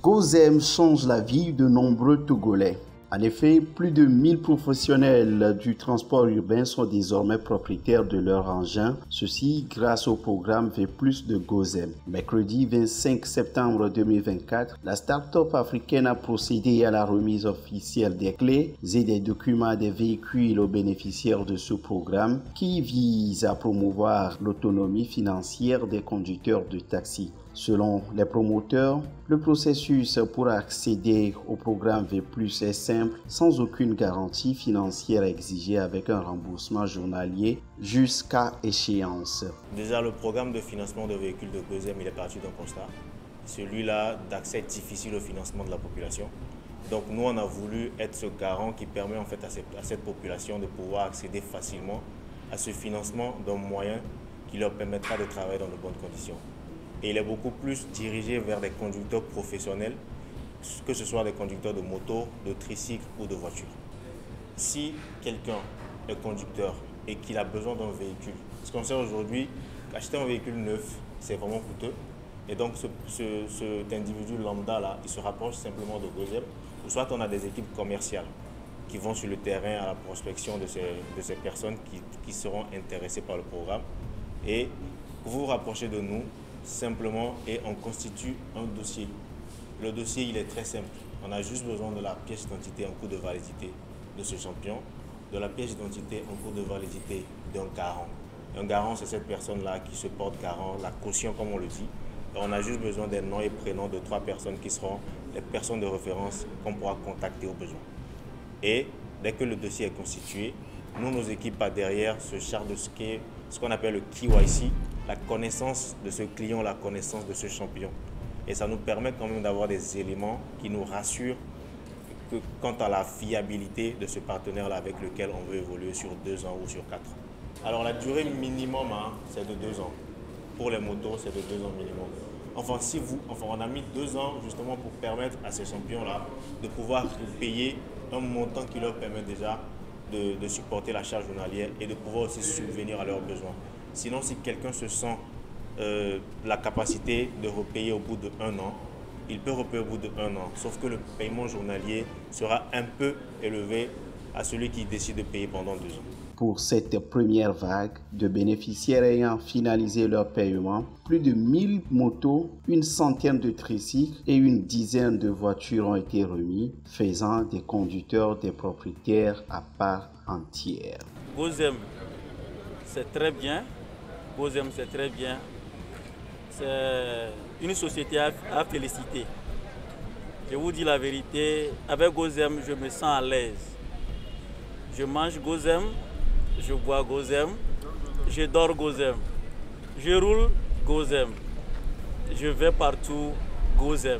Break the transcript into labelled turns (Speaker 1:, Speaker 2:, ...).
Speaker 1: Gozem change la vie de nombreux Togolais. En effet, plus de 1000 professionnels du transport urbain sont désormais propriétaires de leur engin, ceci grâce au programme V+ de Gozem. Mercredi 25 septembre 2024, la start-up africaine a procédé à la remise officielle des clés et des documents des véhicules aux bénéficiaires de ce programme qui vise à promouvoir l'autonomie financière des conducteurs de taxi. Selon les promoteurs, le processus pour accéder au programme V+ est simple, sans aucune garantie financière exigée avec un remboursement journalier jusqu'à échéance.
Speaker 2: Déjà, le programme de financement de véhicules de Gozem, il est parti d'un constat, celui-là d'accès difficile au financement de la population. Donc nous, on a voulu être ce garant qui permet en fait à cette population de pouvoir accéder facilement à ce financement d'un moyen qui leur permettra de travailler dans de bonnes conditions. Et il est beaucoup plus dirigé vers des conducteurs professionnels, que ce soit des conducteurs de moto, de tricycle ou de voiture. Si quelqu'un est conducteur et qu'il a besoin d'un véhicule, parce qu'on sait aujourd'hui qu'acheter un véhicule neuf, c'est vraiment coûteux. Et donc cet individu lambda là, il se rapproche simplement de Gozem, ou soit on a des équipes commerciales qui vont sur le terrain à la prospection de ces personnes qui seront intéressées par le programme. Et vous vous rapprochez de nous simplement et on constitue un dossier. Le dossier, il est très simple. On a juste besoin de la pièce d'identité en cours de validité de ce champion, de la pièce d'identité en cours de validité d'un garant. Un garant, c'est cette personne-là qui se porte garant, la caution comme on le dit. Et on a juste besoin des noms et prénoms de 3 personnes qui seront les personnes de référence qu'on pourra contacter au besoin. Et dès que le dossier est constitué, nous, nos équipes par derrière se chargent de ce qu'on appelle le KYC, la connaissance de ce client, la connaissance de ce champion. Et ça nous permet quand même d'avoir des éléments qui nous rassurent quant à la fiabilité de ce partenaire-là avec lequel on veut évoluer sur 2 ans ou sur 4 ans. Alors la durée minimum, c'est de 2 ans. Pour les motos, c'est de 2 ans minimum. Enfin, on a mis 2 ans justement pour permettre à ces champions-là de pouvoir payer un montant qui leur permet déjà de supporter la charge journalière et de pouvoir aussi subvenir à leurs besoins. Sinon, si quelqu'un se sent la capacité de repayer au bout d'1 an, il peut repayer au bout d'1 an, sauf que le paiement journalier sera un peu élevé à celui qui décide de payer pendant 2 ans.
Speaker 1: Pour cette première vague de bénéficiaires ayant finalisé leur paiement, plus de 1000 motos, une centaine de tricycles et une dizaine de voitures ont été remis, faisant des conducteurs des propriétaires à part entière.
Speaker 3: Gozem, c'est très bien. Gozem, c'est très bien. C'est une société à féliciter. Je vous dis la vérité, avec Gozem, je me sens à l'aise. Je mange Gozem, je bois Gozem, je dors Gozem, je roule Gozem, je vais partout Gozem.